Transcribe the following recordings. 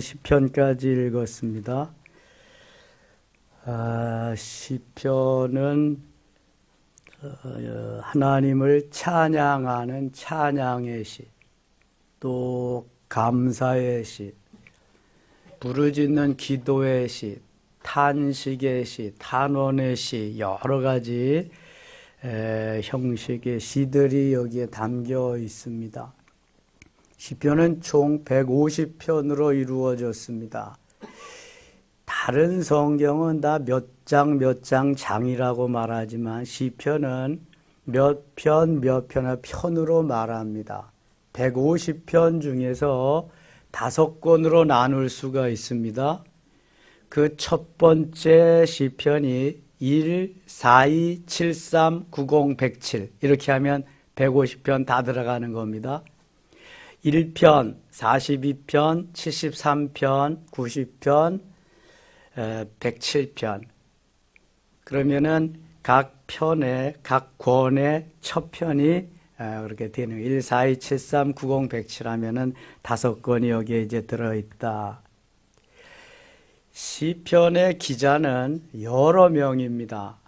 시편까지 읽었습니다. 시편은 하나님을 찬양하는 찬양의 시, 또 감사의 시, 부르짖는 기도의 시, 탄식의 시, 탄원의 시, 여러 가지 형식의 시들이 여기에 담겨 있습니다. 시편은 총 150편으로 이루어졌습니다. 다른 성경은 다 몇 장 장이라고 말하지만 시편은 몇 편으로 말합니다. 150편 중에서 5권으로 나눌 수가 있습니다. 그 첫 번째 시편이 1, 4, 2, 7, 3, 90, 107 이렇게 하면 150편 다 들어가는 겁니다. 1편, 42편, 73편, 90편, 107편. 그러면은 각 편에, 각 권의 첫 편이 그렇게 되는 1, 4, 2, 7, 3, 90, 107 하면은 5권이 여기에 이제 들어있다. 시편의 기자는 여러 명입니다.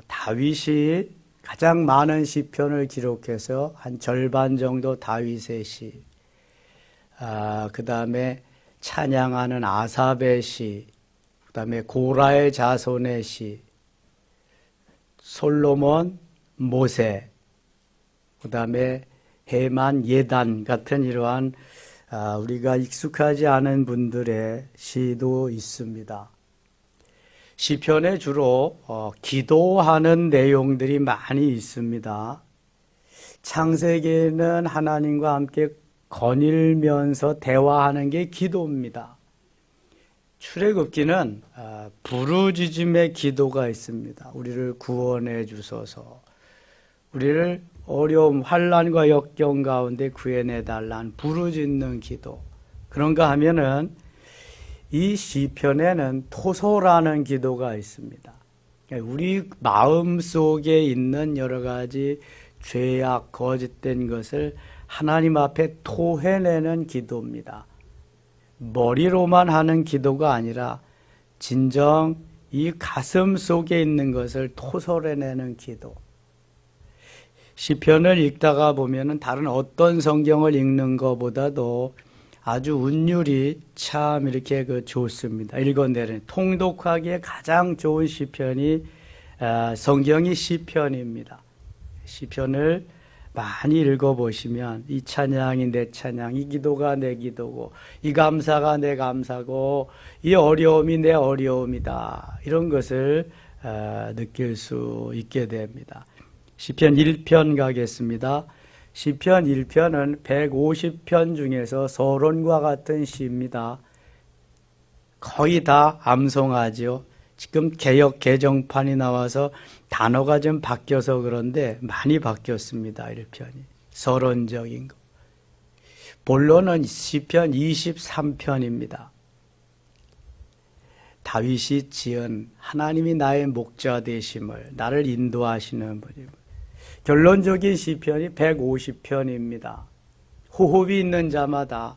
다윗이 가장 많은 시편을 기록해서 한 절반 정도 다윗의 시, 그 다음에 찬양하는 아삽의 시, 그 다음에 고라의 자손의 시, 솔로몬, 모세, 그 다음에 헤만, 예단 같은 이러한 우리가 익숙하지 않은 분들의 시도 있습니다. 시편에 주로 기도하는 내용들이 많이 있습니다. 창세기에는 하나님과 함께 거닐면서 대화하는 게 기도입니다. 출애굽기는 부르짖음의 기도가 있습니다. 우리를 구원해 주소서, 우리를 어려움, 환난과 역경 가운데 구해내 달라는 부르짖는 기도. 그런가 하면은 이 시편에는 토소라는 기도가 있습니다. 우리 마음 속에 있는 여러 가지 죄악, 거짓된 것을 하나님 앞에 토해내는 기도입니다. 머리로만 하는 기도가 아니라 진정 이 가슴 속에 있는 것을 토설해내는 기도. 시편을 읽다가 보면은 다른 어떤 성경을 읽는 것보다도 아주 운율이 참 이렇게 좋습니다. 읽어내는 통독하기에 가장 좋은 시편이 성경이 시편입니다. 시편을 많이 읽어보시면 이 찬양이 내 찬양, 이 기도가 내 기도고, 이 감사가 내 감사고, 이 어려움이 내 어려움이다. 이런 것을 느낄 수 있게 됩니다. 시편 1편 가겠습니다. 시편 1편은 150편 중에서 서론과 같은 시입니다. 거의 다 암송하죠. 지금 개역 개정판이 나와서 단어가 좀 바뀌어서 그런데 많이 바뀌었습니다. 1편이. 서론적인 거. 본론은 시편 23편입니다. 다윗이 지은 하나님이 나의 목자 되심을, 나를 인도하시는 분임을. 결론적인 시편이 150편입니다. 호흡이 있는 자마다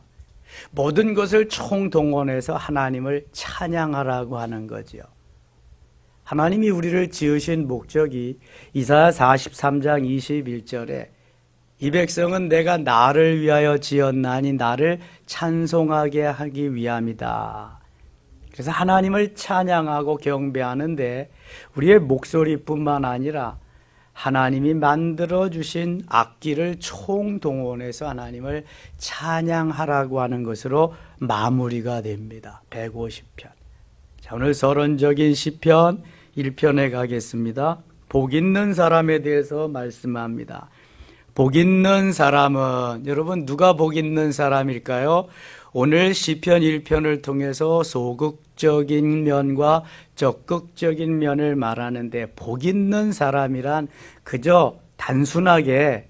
모든 것을 총동원해서 하나님을 찬양하라고 하는 거지요. 하나님이 우리를 지으신 목적이 이사야 43장 21절에 이 백성은 내가 나를 위하여 지었나니 나를 찬송하게 하기 위함이다. 그래서 하나님을 찬양하고 경배하는데 우리의 목소리뿐만 아니라 하나님이 만들어주신 악기를 총동원해서 하나님을 찬양하라고 하는 것으로 마무리가 됩니다. 150편. 자, 오늘 서론적인 시편 1편에 가겠습니다. 복 있는 사람에 대해서 말씀합니다. 복 있는 사람은, 여러분 누가 복 있는 사람일까요? 오늘 시편 1편을 통해서 소극적인 면과 적극적인 면을 말하는데, 복 있는 사람이란 그저 단순하게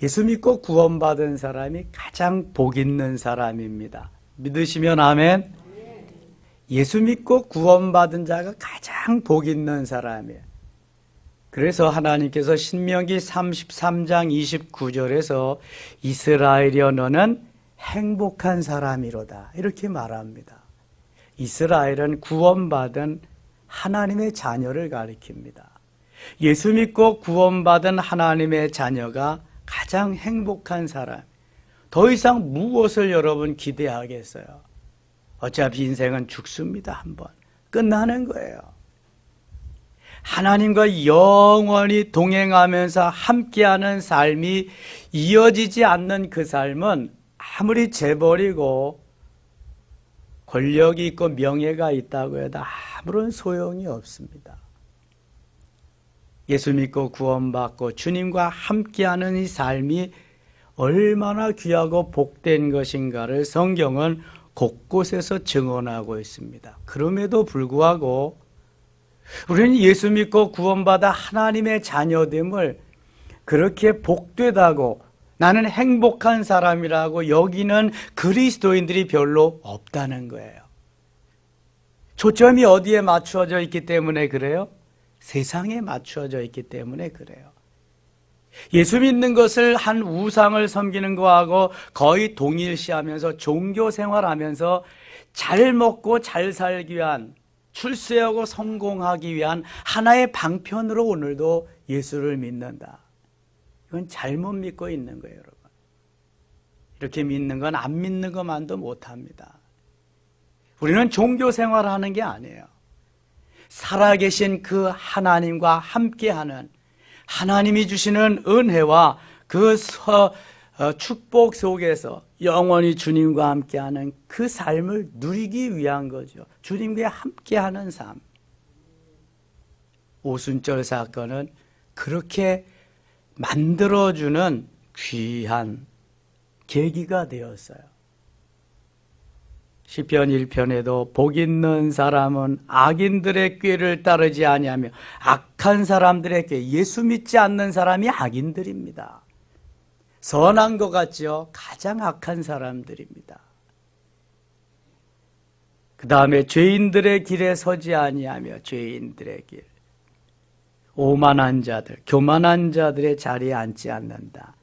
예수 믿고 구원받은 사람이 가장 복 있는 사람입니다. 믿으시면 아멘. 예수 믿고 구원받은 자가 가장 복 있는 사람이에요. 그래서 하나님께서 신명기 33장 29절에서 이스라엘이여 너는 행복한 사람이로다. 이렇게 말합니다. 이스라엘은 구원받은 하나님의 자녀를 가리킵니다. 예수 믿고 구원받은 하나님의 자녀가 가장 행복한 사람. 더 이상 무엇을 여러분 기대하겠어요? 어차피 인생은 죽습니다. 한번 끝나는 거예요. 하나님과 영원히 동행하면서 함께하는 삶이 이어지지 않는 그 삶은 아무리 재벌이고 권력이 있고 명예가 있다고 해도 아무런 소용이 없습니다. 예수 믿고 구원받고 주님과 함께하는 이 삶이 얼마나 귀하고 복된 것인가를 성경은 곳곳에서 증언하고 있습니다. 그럼에도 불구하고 우리는 예수 믿고 구원받아 하나님의 자녀됨을 그렇게 복되다고 나는 행복한 사람이라고 여기는 그리스도인들이 별로 없다는 거예요. 초점이 어디에 맞추어져 있기 때문에 그래요? 세상에 맞추어져 있기 때문에 그래요. 예수 믿는 것을 한 우상을 섬기는 거하고 거의 동일시하면서 종교 생활하면서 잘 먹고 잘 살기 위한, 출세하고 성공하기 위한 하나의 방편으로 오늘도 예수를 믿는다. 이건 잘못 믿고 있는 거예요, 여러분. 이렇게 믿는 건 안 믿는 것만도 못합니다. 우리는 종교 생활하는 게 아니에요. 살아계신 그 하나님과 함께하는, 하나님이 주시는 은혜와 그 축복 속에서 영원히 주님과 함께하는 그 삶을 누리기 위한 거죠. 주님과 함께하는 삶. 오순절 사건은 그렇게 만들어주는 귀한 계기가 되었어요. 시편 1편에도 복 있는 사람은 악인들의 꾀를 따르지 아니하며 악한 사람들의 꾀, 예수 믿지 않는 사람이 악인들입니다. 선한 것 같죠? 가장 악한 사람들입니다. 그 다음에 죄인들의 길에 서지 아니하며 죄인들의 길, 오만한 자들, 교만한 자들의 자리에 앉지 않는다.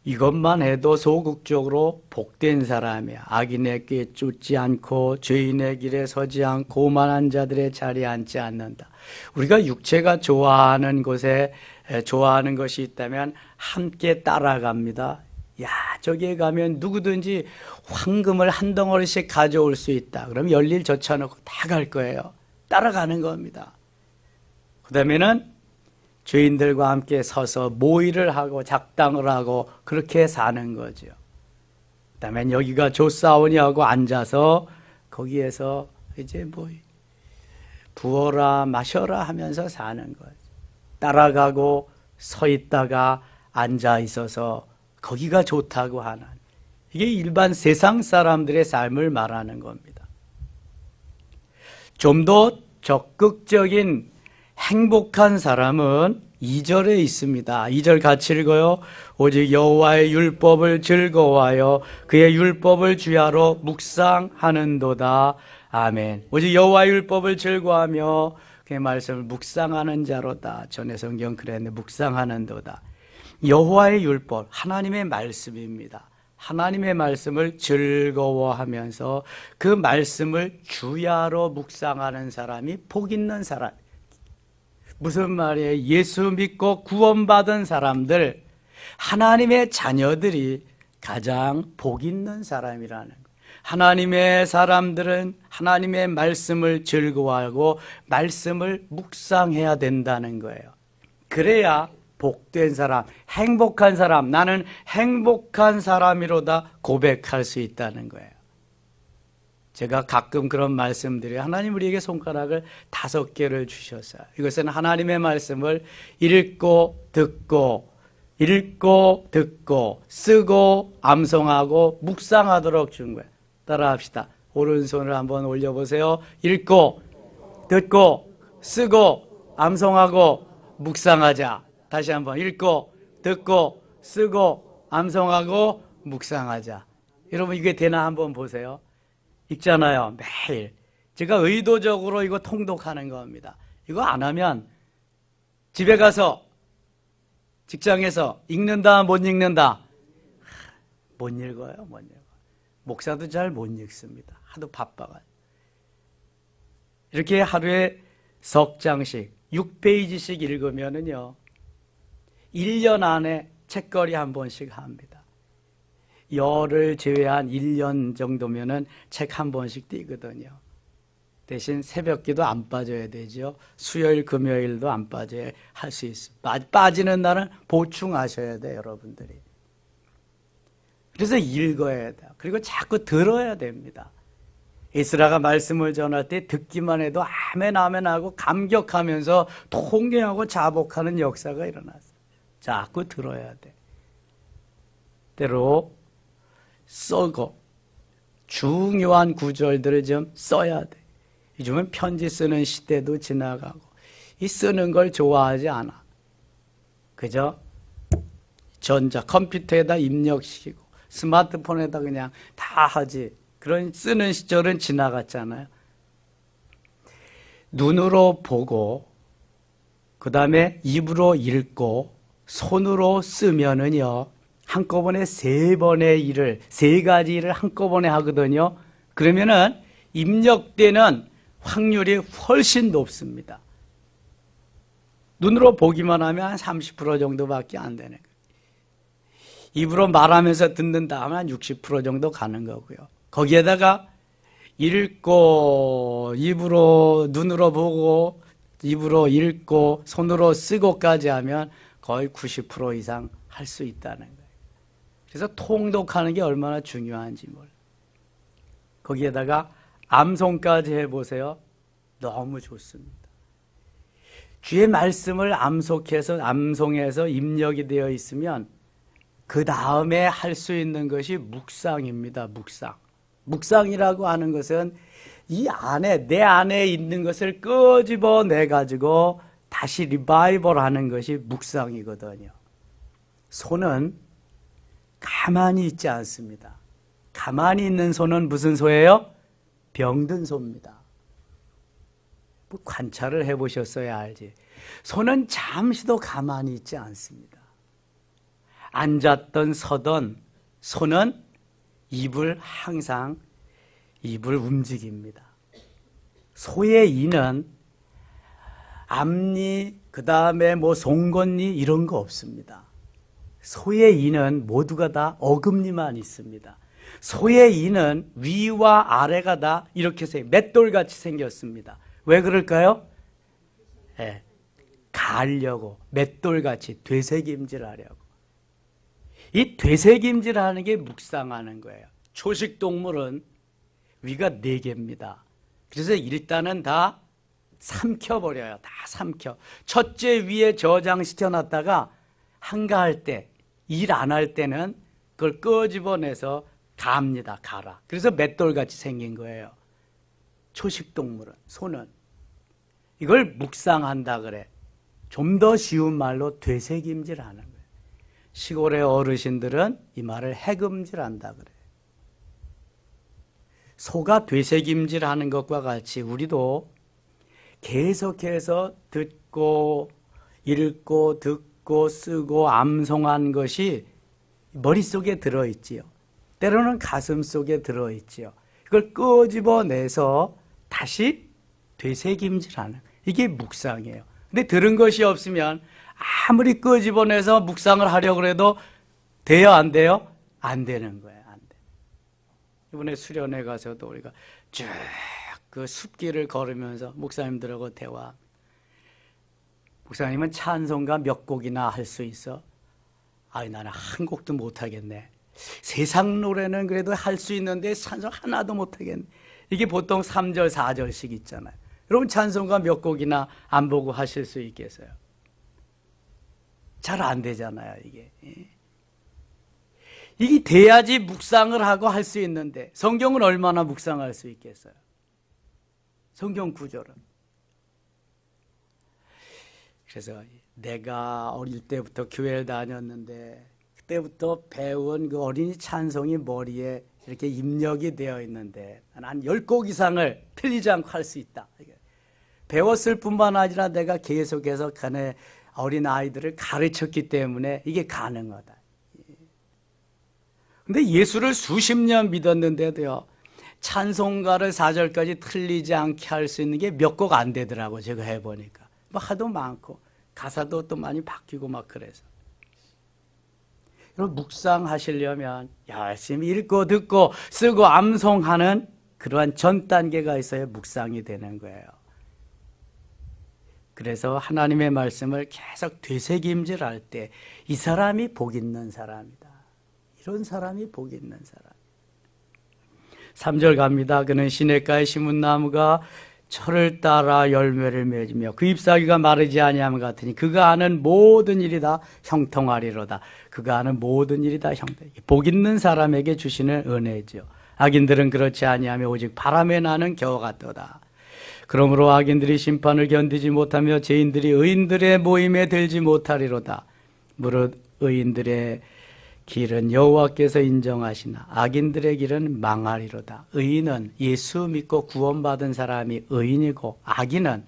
이것만 해도 소극적으로 복된 사람이야. 악인의 꾀 쫓지 않고 죄인의 길에 서지 않고 오만한 자들의 자리에 앉지 않는다. 우리가 육체가 좋아하는 곳에 좋아하는 것이 있다면 함께 따라갑니다. 야, 저기에 가면 누구든지 황금을 한 덩어리씩 가져올 수 있다. 그럼 열일 젖혀놓고 다 갈 거예요. 따라가는 겁니다. 그 다음에는 죄인들과 함께 서서 모의를 하고 작당을 하고 그렇게 사는 거죠. 그 다음에 여기가 좋사오니 하고 앉아서 거기에서 이제 부어라 마셔라 하면서 사는 거죠. 따라가고 서 있다가 앉아 있어서 거기가 좋다고 하는, 이게 일반 세상 사람들의 삶을 말하는 겁니다. 좀 더 적극적인 행복한 사람은 2절에 있습니다. 2절 같이 읽어요. 오직 여호와의 율법을 즐거워하여 그의 율법을 주야로 묵상하는도다. 아멘. 오직 여호와의 율법을 즐거워하며 그의 말씀을 묵상하는 자로다. 전에 성경 그랬는데 묵상하는도다. 여호와의 율법, 하나님의 말씀입니다. 하나님의 말씀을 즐거워하면서 그 말씀을 주야로 묵상하는 사람이 복 있는 사람. 무슨 말이에요? 예수 믿고 구원받은 사람들, 하나님의 자녀들이 가장 복 있는 사람이라는 거예요. 하나님의 사람들은 하나님의 말씀을 즐거워하고 말씀을 묵상해야 된다는 거예요. 그래야 복된 사람, 행복한 사람, 나는 행복한 사람이로다 고백할 수 있다는 거예요. 제가 가끔 그런 말씀드려요. 하나님 우리에게 손가락을 5개를 주셨어요. 이것은 하나님의 말씀을 읽고 듣고 쓰고 암송하고 묵상하도록 준 거예요. 따라합시다. 오른손을 한번 올려보세요. 읽고 듣고 쓰고 암송하고 묵상하자. 다시 한번 읽고 듣고 쓰고 암송하고 묵상하자. 여러분 이게 되나 한번 보세요. 읽잖아요. 매일. 제가 의도적으로 이거 통독하는 겁니다. 이거 안 하면 집에 가서 직장에서 읽는다 못 읽는다 못 읽어요, 못 읽어요. 목사도 잘 못 읽습니다. 하도 바빠가지고. 이렇게 하루에 석 장씩 6페이지씩 읽으면은요 1년 안에 책거리 한 번씩 합니다. 열을 제외한 1년 정도면은 책 한 번씩 띄거든요. 대신 새벽기도 안 빠져야 되죠. 수요일 금요일도 안 빠져야 할 수 있습니다. 빠지는 날은 보충하셔야 돼요, 여러분들이. 그래서 읽어야 돼요. 그리고 자꾸 들어야 됩니다. 에스라가 말씀을 전할 때 듣기만 해도 아멘 아멘 하고 감격하면서 통경하고 자복하는 역사가 일어났어요. 자꾸 들어야 돼. 때로 써고 중요한 구절들을 좀 써야 돼. 요즘은 편지 쓰는 시대도 지나가고 이 쓰는 걸 좋아하지 않아. 그죠? 컴퓨터에다 입력시키고 스마트폰에다 그냥 다 하지. 그런 쓰는 시절은 지나갔잖아요. 눈으로 보고 그 다음에 입으로 읽고 손으로 쓰면은요 한꺼번에 3번의 일을 3가지 일을 한꺼번에 하거든요. 그러면은 입력되는 확률이 훨씬 높습니다. 눈으로 보기만 하면 한 30% 정도밖에 안 되는 거예요. 입으로 말하면서 듣는다 하면 한 60% 정도 가는 거고요. 거기에다가 읽고 입으로 눈으로 보고 입으로 읽고 손으로 쓰고까지 하면 거의 90% 이상 할 수 있다는 거예요. 그래서 통독하는 게 얼마나 중요한지 몰라요. 거기에다가 암송까지 해보세요. 너무 좋습니다. 주의 말씀을 암송해서 입력이 되어 있으면 그 다음에 할 수 있는 것이 묵상입니다. 묵상이라고 하는 것은 이 안에 내 안에 있는 것을 끄집어내 가지고 다시 리바이벌 하는 것이 묵상이거든요. 손은 가만히 있지 않습니다. 가만히 있는 손은 무슨 소예요? 병든 소입니다. 뭐 관찰을 해보셨어야 알지. 손은 잠시도 가만히 있지 않습니다. 앉았던 서던 손은 항상 입을 움직입니다. 소의 이는 앞니, 그 다음에 뭐 송곳니 이런 거 없습니다. 소의 이는 모두가 다 어금니만 있습니다. 소의 이는 위와 아래가 다 이렇게 맷돌같이 생겼습니다. 왜 그럴까요? 네, 가려고 맷돌같이 되새김질하려고. 이 되새김질하는 게 묵상하는 거예요. 초식동물은 위가 4개입니다. 그래서 일단은 다 삼켜버려요. 다 삼켜. 첫째 위에 저장시켜놨다가 한가할 때, 일 안 할 때는 그걸 끄집어내서 갑니다. 갈아. 그래서 맷돌같이 생긴 거예요. 초식동물은, 소는. 이걸 묵상한다 그래. 좀 더 쉬운 말로 되새김질하는 거예요. 시골의 어르신들은 이 말을 해금질한다 그래. 소가 되새김질하는 것과 같이 우리도 계속해서 듣고 읽고 듣고 쓰고 암송한 것이 머릿속에 들어있지요. 때로는 가슴 속에 들어있지요. 이걸 끄집어내서 다시 되새김질하는, 이게 묵상이에요. 근데 들은 것이 없으면 아무리 끄집어내서 묵상을 하려고 해도 돼요, 안 돼요? 안 되는 거예요. 안 돼. 이번에 수련회 가서도 우리가 쭉 그 숲길을 걸으면서 목사님들하고 대화. 목사님은 찬송가 몇 곡이나 할 수 있어? 아이, 나는 한 곡도 못 하겠네. 세상 노래는 그래도 할 수 있는데 찬송 하나도 못 하겠네. 이게 보통 3절, 4절씩 있잖아요. 여러분 찬송가 몇 곡이나 안 보고 하실 수 있겠어요? 잘 안 되잖아요, 이게. 이게 돼야지 묵상을 하고 할 수 있는데 성경은 얼마나 묵상할 수 있겠어요? 성경 구절은. 그래서 내가 어릴 때부터 교회를 다녔는데 그때부터 배운 그 어린이 찬송이 머리에 이렇게 입력이 되어 있는데 한 10곡 이상을 틀리지 않고 할 수 있다. 배웠을 뿐만 아니라 내가 계속해서 어린 아이들을 가르쳤기 때문에 이게 가능하다. 근데 예수를 수십 년 믿었는데도요, 찬송가를 4절까지 틀리지 않게 할 수 있는 게 몇 곡 안 되더라고, 제가 해보니까. 뭐 하도 많고, 가사도 또 많이 바뀌고 막 그래서. 여러분, 묵상하시려면 열심히 읽고 듣고 쓰고 암송하는 그러한 전 단계가 있어야 묵상이 되는 거예요. 그래서 하나님의 말씀을 계속 되새김질할 때 이 사람이 복 있는 사람이다. 이런 사람이 복 있는 사람. 3절 갑니다. 그는 시냇가에 심은 나무가 철을 따라 열매를 맺으며 그 잎사귀가 마르지 아니함 같으니 그가 하는 모든 일이 다 형통하리로다. 그가 하는 모든 일이 다 형통. 복 있는 사람에게 주시는 은혜죠. 악인들은 그렇지 아니하며 오직 바람에 나는 겨와 같도다. 그러므로 악인들이 심판을 견디지 못하며 죄인들이 의인들의 모임에 들지 못하리로다. 무릇 의인들의 길은 여호와께서 인정하시나 악인들의 길은 망하리로다. 의인은 예수 믿고 구원받은 사람이 의인이고, 악인은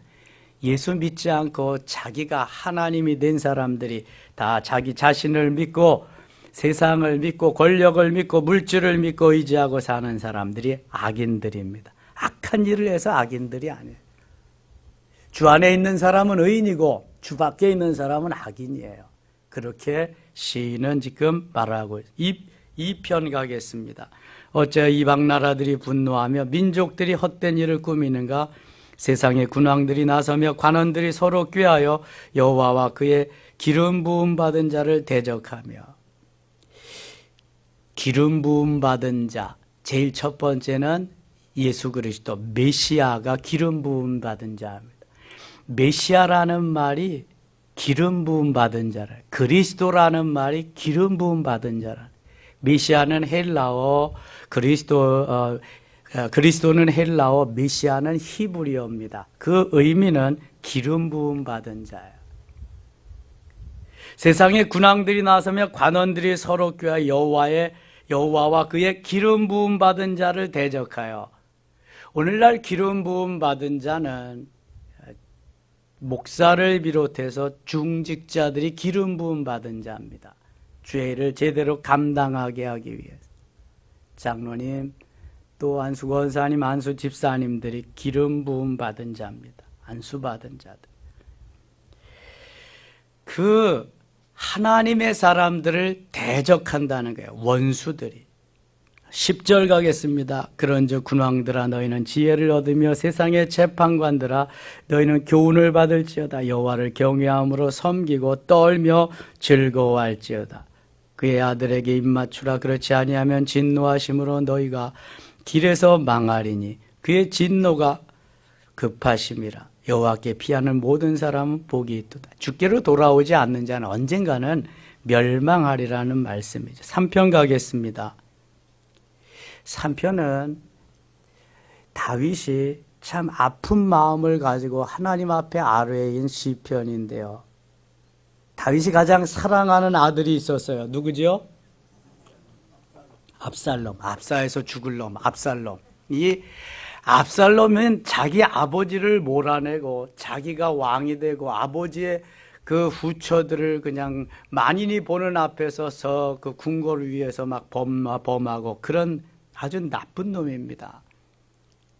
예수 믿지 않고 자기가 하나님이 된 사람들이 다 자기 자신을 믿고 세상을 믿고 권력을 믿고 물질을 믿고 의지하고 사는 사람들이 악인들입니다. 악한 일을 해서 악인들이 아니에요. 주 안에 있는 사람은 의인이고 주 밖에 있는 사람은 악인이에요. 그렇게 시인은 지금 말하고 있어요. 2편 가겠습니다. 어째 이방 나라들이 분노하며 민족들이 헛된 일을 꾸미는가? 세상의 군왕들이 나서며 관원들이 서로 꾀하여 여호와와 그의 기름 부음 받은 자를 대적하며. 기름 부음 받은 자, 제일 첫 번째는 예수 그리스도 메시아가 기름 부음 받은 자입니다. 메시아라는 말이 기름 부음 받은 자라. 그리스도라는 말이 기름 부음 받은 자라. 메시아는 헬라어, 그리스도는 헬라어, 메시아는 히브리어입니다. 그 의미는 기름 부음 받은 자예요. 세상의 군왕들이 나서며 관원들이 서로 꾀하 여호와와 그의 기름 부음 받은 자를 대적하여. 오늘날 기름 부음 받은 자는 목사를 비롯해서 중직자들이 기름 부음 받은 자입니다. 죄를 제대로 감당하게 하기 위해서. 장로님, 또 안수 권사님, 안수 집사님들이 기름 부음 받은 자입니다. 안수 받은 자들. 그 하나님의 사람들을 대적한다는 거예요. 원수들이. 10절 가겠습니다. 그런즉 군왕들아 너희는 지혜를 얻으며 세상의 재판관들아 너희는 교훈을 받을지어다. 여호와를 경외함으로 섬기고 떨며 즐거워할지어다. 그의 아들에게 입맞추라. 그렇지 아니하면 진노하심으로 너희가 길에서 망하리니 그의 진노가 급하심이라. 여호와께 피하는 모든 사람은 복이 있도다. 주께로 돌아오지 않는 자는 언젠가는 멸망하리라는 말씀이죠. 3편 가겠습니다. 3편은 다윗이 참 아픈 마음을 가지고 하나님 앞에 아뢰인 시편인데요. 다윗이 가장 사랑하는 아들이 있었어요. 누구죠? 압살롬. 압사에서 죽을 놈, 압살롬. 이 압살롬은 자기 아버지를 몰아내고 자기가 왕이 되고 아버지의 그 후처들을 그냥 만인이 보는 앞에 서서 그 궁궐 위에서 막 범하고 그런 아주 나쁜 놈입니다.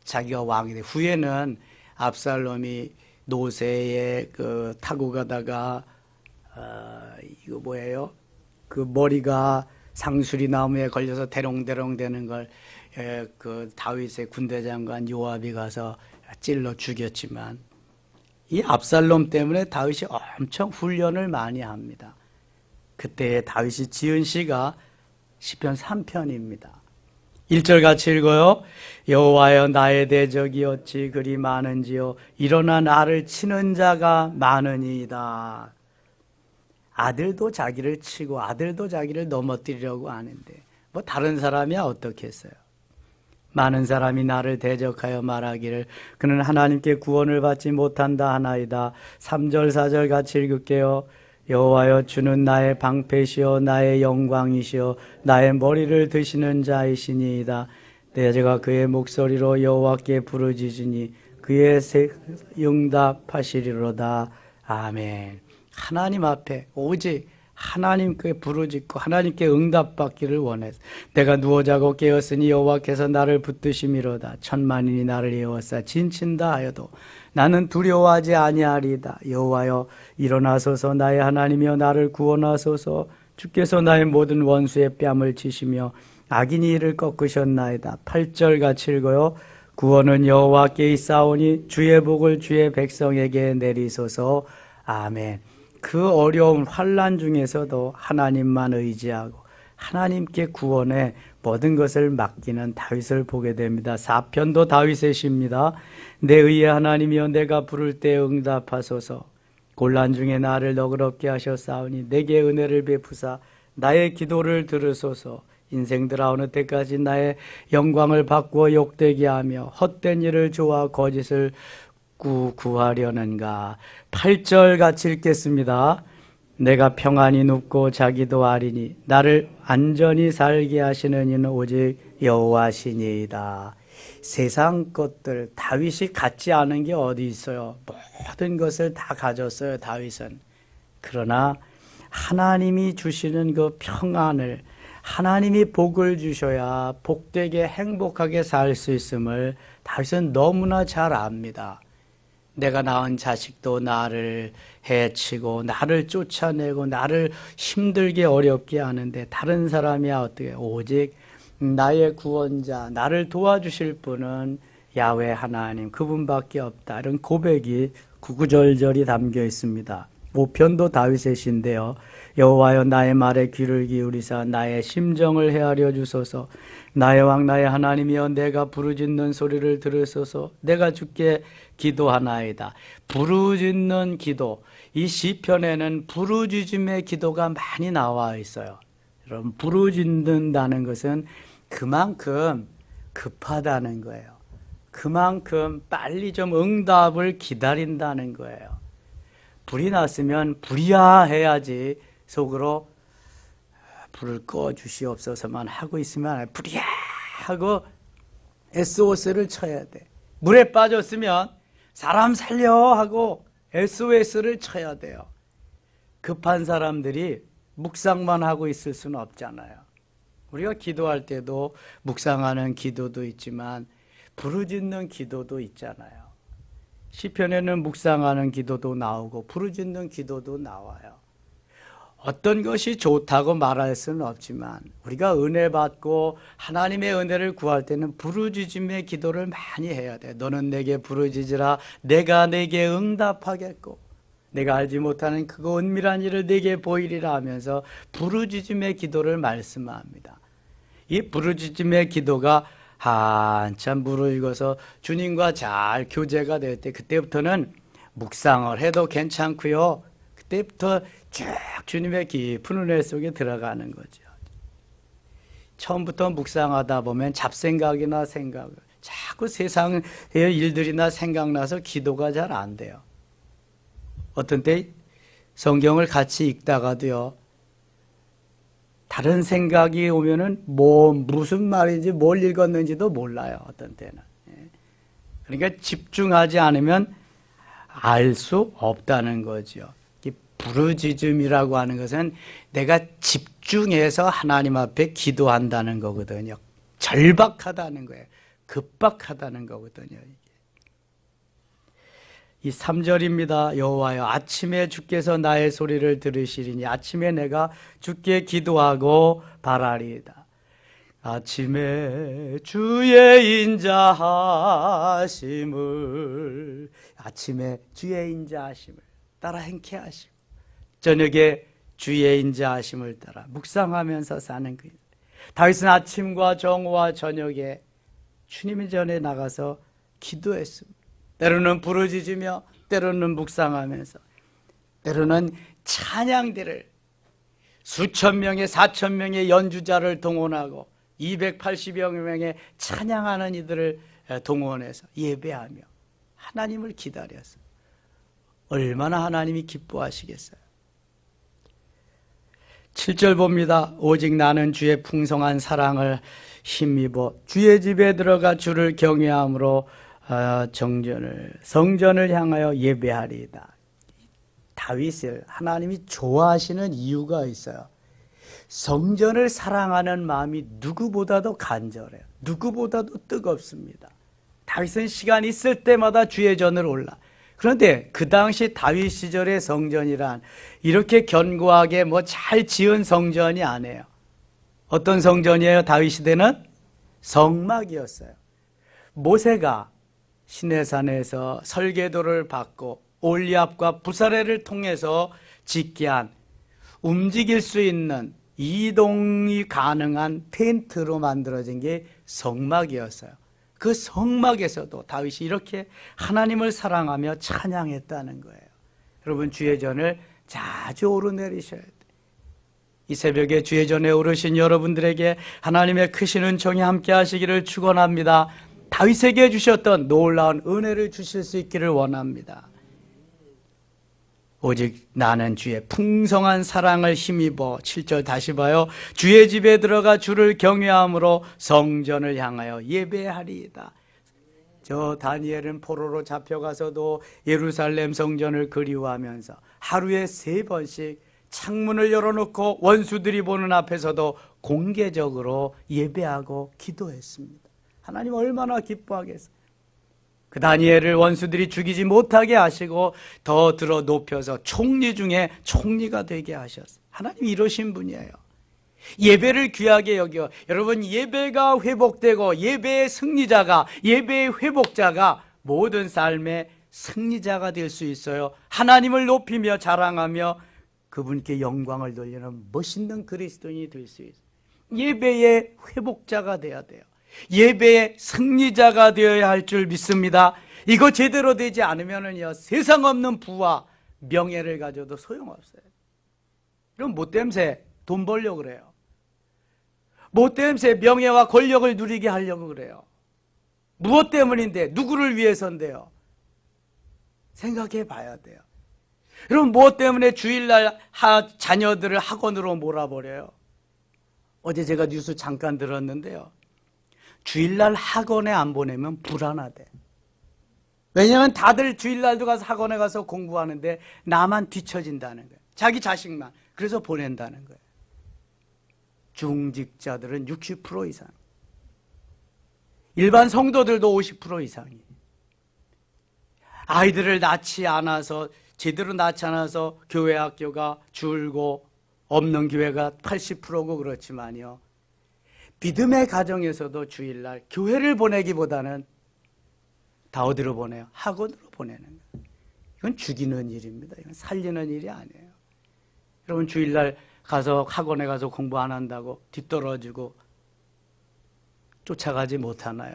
자기가 왕이 돼. 후에는 압살롬이 노새에 그 타고 가다가 이거 뭐예요? 그 머리가 상수리 나무에 걸려서 대롱대롱 되는 걸 그 다윗의 군대 장관 요압이 가서 찔러 죽였지만 이 압살롬 때문에 다윗이 엄청 훈련을 많이 합니다. 그때 다윗이 지은 시가 시편 3편입니다. 1절 같이 읽어요. 여호와여 나의 대적이 어찌 그리 많은지요. 일어나 나를 치는 자가 많으니이다. 아들도 자기를 치고 아들도 자기를 넘어뜨리려고 하는데 뭐 다른 사람이야 어떻겠어요. 많은 사람이 나를 대적하여 말하기를 그는 하나님께 구원을 받지 못한다 하나이다. 3절 4절 같이 읽을게요. 여호와여 주는 나의 방패시오 나의 영광이시오 나의 머리를 드시는 자이시니이다. 내가 그의 목소리로 여호와께 부르짖으니 그의 응답하시리로다. 아멘. 하나님 앞에 오직 하나님께 부르짖고 하나님께 응답받기를 원해서 내가 누워 자고 깨었으니 여호와께서 나를 붙드심이로다. 천만인이 나를 에워싸 진친다 하여도 나는 두려워하지 아니하리이다. 여호와여 일어나소서. 나의 하나님이여 나를 구원하소서. 주께서 나의 모든 원수의 뺨을 치시며 악인이 이를 꺾으셨나이다. 8절같이 읽어요. 구원은 여호와께 있사오니 주의 복을 주의 백성에게 내리소서. 아멘. 그 어려운 환난 중에서도 하나님만 의지하고 하나님께 구원의 모든 것을 맡기는 다윗을 보게 됩니다. 4편도 다윗의 시입니다. 내 의의 하나님이여 내가 부를 때 응답하소서. 곤란 중에 나를 너그럽게 하셨사오니 내게 은혜를 베푸사 나의 기도를 들으소서. 인생 돌아오는 때까지 나의 영광을 바꾸어 욕되게 하며 헛된 일을 좋아 거짓을 구하려는가. 8절 같이 읽겠습니다. 내가 평안히 눕고 자기도 아리니 나를 안전히 살게 하시는 이는 오직 여호와시니이다. 세상 것들, 다윗이 갖지 않은 게 어디 있어요? 모든 것을 다 가졌어요, 다윗은. 그러나 하나님이 주시는 그 평안을, 하나님이 복을 주셔야 복되게 행복하게 살 수 있음을 다윗은 너무나 잘 압니다. 내가 낳은 자식도 나를 해치고 나를 쫓아내고 나를 힘들게 어렵게 하는데 다른 사람이야 어떻게, 오직 나의 구원자, 나를 도와주실 분은 야훼 하나님, 그분밖에 없다. 이런 고백이 구구절절이 담겨 있습니다. 5편도 다윗의 시인데요. 여호와여 나의 말에 귀를 기울이사 나의 심정을 헤아려 주소서. 나의 왕 나의 하나님이여 내가 부르짖는 소리를 들으소서. 내가 주께 기도하나이다. 부르짖는 기도, 이 시편에는 부르짖음의 기도가 많이 나와 있어요. 여러분, 부르짖는다는 것은 그만큼 급하다는 거예요. 그만큼 빨리 좀 응답을 기다린다는 거예요. 불이 났으면 불이야 해야지 속으로 불을 꺼 주시옵소서만 하고 있으면 불이야 하고 SOS를 쳐야 돼. 물에 빠졌으면 사람 살려 하고 SOS를 쳐야 돼요. 급한 사람들이 묵상만 하고 있을 수는 없잖아요. 우리가 기도할 때도 묵상하는 기도도 있지만 부르짖는 기도도 있잖아요. 시편에는 묵상하는 기도도 나오고 부르짖는 기도도 나와요. 어떤 것이 좋다고 말할 수는 없지만 우리가 은혜 받고 하나님의 은혜를 구할 때는 부르짖음의 기도를 많이 해야 돼. 너는 내게 부르짖으라 내가 내게 응답하겠고 내가 알지 못하는 그거 은밀한 일을 내게 보이리라 하면서 부르짖음의 기도를 말씀합니다. 이 부르짖음의 기도가 한참 무르익어서 주님과 잘 교제가 될 때 그때부터는 묵상을 해도 괜찮고요. 그때부터 쭉 주님의 깊은 은혜 속에 들어가는 거죠. 처음부터 묵상하다 보면 잡생각이나 생각, 자꾸 세상의 일들이나 생각나서 기도가 잘 안 돼요. 어떤 때 성경을 같이 읽다가도요, 다른 생각이 오면은 무슨 말인지 뭘 읽었는지도 몰라요. 어떤 때는. 그러니까 집중하지 않으면 알 수 없다는 거죠. 이 부르짖음이라고 하는 것은 내가 집중해서 하나님 앞에 기도한다는 거거든요. 절박하다는 거예요. 급박하다는 거거든요. 이 3절입니다. 여호와여 아침에 주께서 나의 소리를 들으시리니 아침에 내가 주께 기도하고 바라리이다. 아침에 주의 인자하심을, 아침에 주의 인자하심을 따라 행케 하시고 저녁에 주의 인자하심을 따라 묵상하면서 사는 그 다윗은 아침과 정오와 저녁에 주님 전에 나가서 기도했습니다. 때로는 부르짖으며 때로는 묵상하면서 때로는 찬양대를 수천 명의 4천 명의 연주자를 동원하고 280여 명의 찬양하는 이들을 동원해서 예배하며 하나님을 기다렸어요. 얼마나 하나님이 기뻐하시겠어요. 7절 봅니다. 오직 나는 주의 풍성한 사랑을 힘입어 주의 집에 들어가 주를 경외함으로 성전을 향하여 예배하리이다. 다윗을 하나님이 좋아하시는 이유가 있어요. 성전을 사랑하는 마음이 누구보다도 간절해요. 누구보다도 뜨겁습니다. 다윗은 시간 있을 때마다 주의 전을 올라. 그런데 그 당시 다윗 시절의 성전이란 이렇게 견고하게 잘 지은 성전이 아니에요. 어떤 성전이에요? 다윗 시대는 성막이었어요. 모세가 시내산에서 설계도를 받고 올리압과 부사레를 통해서 짓게 한 움직일 수 있는 이동이 가능한 텐트로 만들어진 게 성막이었어요. 그 성막에서도 다윗이 이렇게 하나님을 사랑하며 찬양했다는 거예요. 여러분, 주의 전을 자주 오르내리셔야 돼요. 이 새벽에 주의 전에 오르신 여러분들에게 하나님의 크신 은총이 함께 하시기를 축원합니다. 다윗에게 주셨던 놀라운 은혜를 주실 수 있기를 원합니다. 오직 나는 주의 풍성한 사랑을 힘입어 7절 다시 봐요. 주의 집에 들어가 주를 경외함으로 성전을 향하여 예배하리이다. 저 다니엘은 포로로 잡혀가서도 예루살렘 성전을 그리워하면서 하루에 3번씩 창문을 열어놓고 원수들이 보는 앞에서도 공개적으로 예배하고 기도했습니다. 하나님 얼마나 기뻐하겠어요. 그 다니엘을 원수들이 죽이지 못하게 하시고 더 들어 높여서 총리 중에 총리가 되게 하셨어요. 하나님 이러신 분이에요. 예배를 귀하게 여겨. 여러분, 예배가 회복되고 예배의 승리자가, 예배의 회복자가 모든 삶의 승리자가 될 수 있어요. 하나님을 높이며 자랑하며 그분께 영광을 돌리는 멋있는 그리스도인이 될 수 있어요. 예배의 회복자가 되어야 돼요. 예배의 승리자가 되어야 할 줄 믿습니다. 이거 제대로 되지 않으면은요, 세상 없는 부와 명예를 가져도 소용없어요. 그럼 뭐 때문에 돈 벌려고 그래요? 뭐 때문에 명예와 권력을 누리게 하려고 그래요? 무엇 때문인데? 누구를 위해서인데요? 생각해 봐야 돼요. 여러분, 무엇 때문에 주일날 자녀들을 학원으로 몰아버려요? 어제 제가 뉴스 잠깐 들었는데요, 주일날 학원에 안 보내면 불안하대. 왜냐하면 다들 주일날도 가서 학원에 가서 공부하는데 나만 뒤처진다는 거예요. 자기 자식만. 그래서 보낸다는 거예요. 중직자들은 60% 이상, 일반 성도들도 50% 이상이에요. 아이들을 낳지 않아서, 제대로 낳지 않아서 교회 학교가 줄고 없는 교회가 80%고 그렇지만요, 믿음의 가정에서도 주일날 교회를 보내기보다는 다 어디로 보내요? 학원으로 보내는 거예요. 이건 죽이는 일입니다. 이건 살리는 일이 아니에요. 여러분, 주일날 가서 학원에 가서 공부 안 한다고 뒤떨어지고 쫓아가지 못하나요?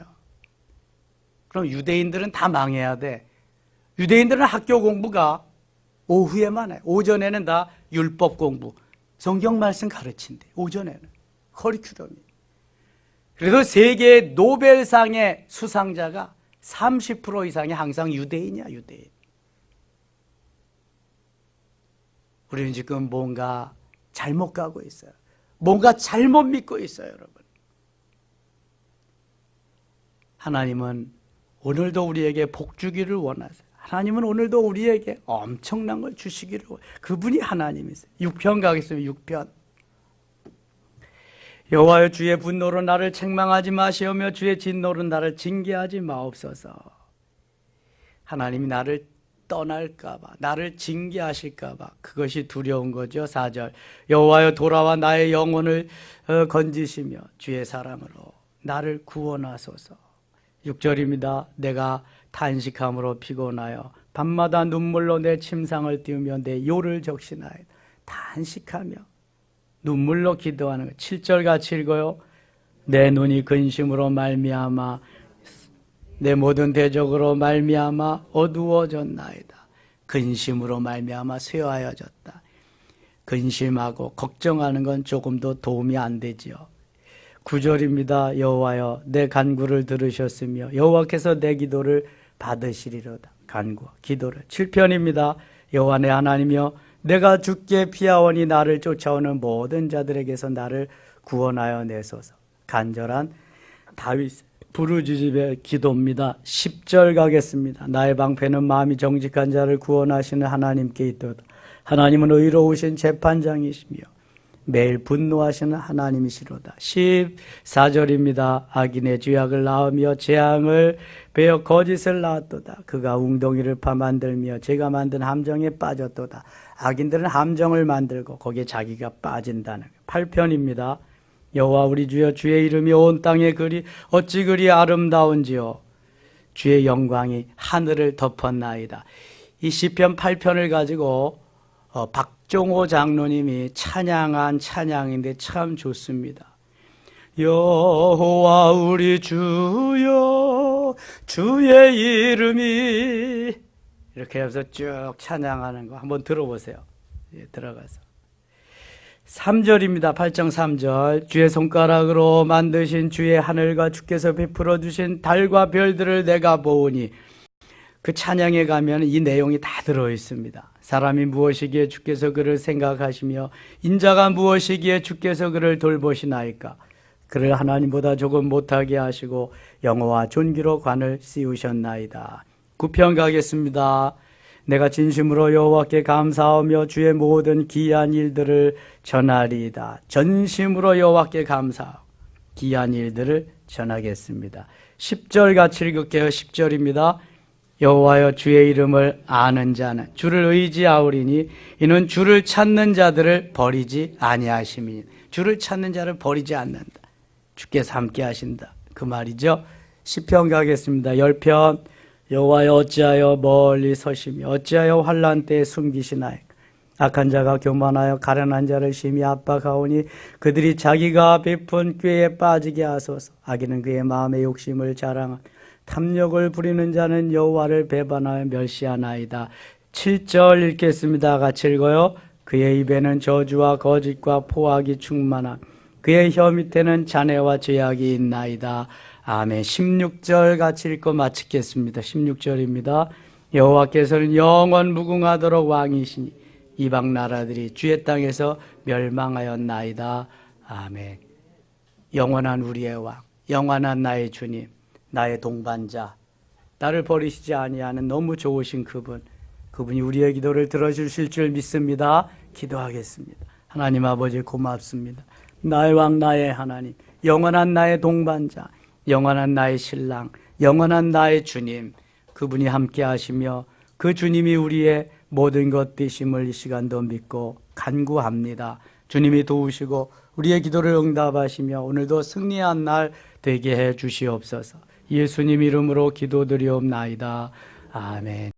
그럼 유대인들은 다 망해야 돼. 유대인들은 학교 공부가 오후에만 해. 오전에는 다 율법 공부, 성경 말씀 가르친대. 오전에는 커리큘럼이. 그래서 세계 노벨상의 수상자가 30% 이상이 항상 유대인이야, 유대인. 우리는 지금 뭔가 잘못 가고 있어요. 뭔가 잘못 믿고 있어요, 여러분. 하나님은 오늘도 우리에게 복 주기를 원하세요. 하나님은 오늘도 우리에게 엄청난 걸 주시기를 원해요. 그분이 하나님이세요. 6편 가겠습니다. 6편. 여호와여, 주의 분노로 나를 책망하지 마시오며 주의 진노로 나를 징계하지 마옵소서. 하나님이 나를 떠날까 봐, 나를 징계하실까 봐 그것이 두려운 거죠. 4절. 여호와여, 돌아와 나의 영혼을 건지시며 주의 사랑으로 나를 구원하소서. 6절입니다. 내가 탄식함으로 피곤하여 밤마다 눈물로 내 침상을 띄우며 내 요를 적시나이다. 탄식하며 눈물로 기도하는 거. 7절 같이 읽어요. 내 눈이 근심으로 말미암아 내 모든 대적으로 말미암아 어두워졌나이다. 근심으로 말미암아 쇠하여졌다. 근심하고 걱정하는 건 조금도 도움이 안 되지요. 9절입니다. 여호와여, 내 간구를 들으셨으며 여호와께서 내 기도를 받으시리로다. 간구와 기도를. 7편입니다. 여호와 내 하나님이여, 내가 죽게 피하오니 나를 쫓아오는 모든 자들에게서 나를 구원하여 내소서. 간절한 다윗 부르짖음의 기도입니다. 10절 가겠습니다. 나의 방패는 마음이 정직한 자를 구원하시는 하나님께 있도다. 하나님은 의로우신 재판장이시며 매일 분노하시는 하나님이시로다. 14절입니다. 악인의 죄악을 낳으며 재앙을 베어 거짓을 낳았도다. 그가 웅덩이를 파만들며 제가 만든 함정에 빠졌도다. 악인들은 함정을 만들고 거기에 자기가 빠진다는 8편입니다. 여호와 우리 주여, 주의 이름이 온 땅에 어찌 그리 아름다운지요. 주의 영광이 하늘을 덮었나이다. 이 시편 8편을 가지고 박종호 장로님이 찬양한 찬양인데 참 좋습니다. 여호와 우리 주여, 주의 이름이, 이렇게 해서 쭉 찬양하는 거 한번 들어보세요. 들어가서 3절입니다. 8장 3절. 주의 손가락으로 만드신 주의 하늘과 주께서 베풀어 주신 달과 별들을 내가 보으니, 그 찬양에 가면 이 내용이 다 들어 있습니다. 사람이 무엇이기에 주께서 그를 생각하시며 인자가 무엇이기에 주께서 그를 돌보시나이까. 그를 하나님보다 조금 못하게 하시고 영어와 존귀로 관을 씌우셨나이다. 9편 가겠습니다. 내가 진심으로 여호와께 감사하며 주의 모든 기이한 일들을 전하리이다. 전심으로 여호와께 감사하고 기이한 일들을 전하겠습니다. 10절 같이 읽을게요. 10절입니다. 여호와여, 주의 이름을 아는 자는 주를 의지하오리니 이는 주를 찾는 자들을 버리지 아니하심이니. 주를 찾는 자를 버리지 않는다. 주께서 함께 하신다, 그 말이죠. 10편 가겠습니다. 10편. 여호와여, 어찌하여 멀리 서시며 어찌하여 환난 때에 숨기시나이까. 악한 자가 교만하여 가련한 자를 심히 압박하오니 그들이 자기가 베푼 꾀에 빠지게 하소서. 악인은 그의 마음의 욕심을 자랑하며 탐욕을 부리는 자는 여호와를 배반하여 멸시하나이다. 7절 읽겠습니다. 같이 읽어요. 그의 입에는 저주와 거짓과 포악이 충만한 그의 혀 밑에는 잔해와 죄악이 있나이다. 아멘. 16절 같이 읽고 마치겠습니다. 16절입니다. 여호와께서는 영원 무궁하도록 왕이시니 이방 나라들이 주의 땅에서 멸망하였나이다. 아멘. 영원한 우리의 왕, 영원한 나의 주님, 나의 동반자, 나를 버리시지 아니하는 너무 좋으신 그분이 우리의 기도를 들어주실 줄 믿습니다. 기도하겠습니다. 하나님 아버지, 고맙습니다. 나의 왕, 나의 하나님, 영원한 나의 동반자, 영원한 나의 신랑, 영원한 나의 주님, 그분이 함께 하시며 그 주님이 우리의 모든 것 되심을 이 시간도 믿고 간구합니다. 주님이 도우시고 우리의 기도를 응답하시며 오늘도 승리한 날 되게 해 주시옵소서. 예수님 이름으로 기도드리옵나이다. 아멘.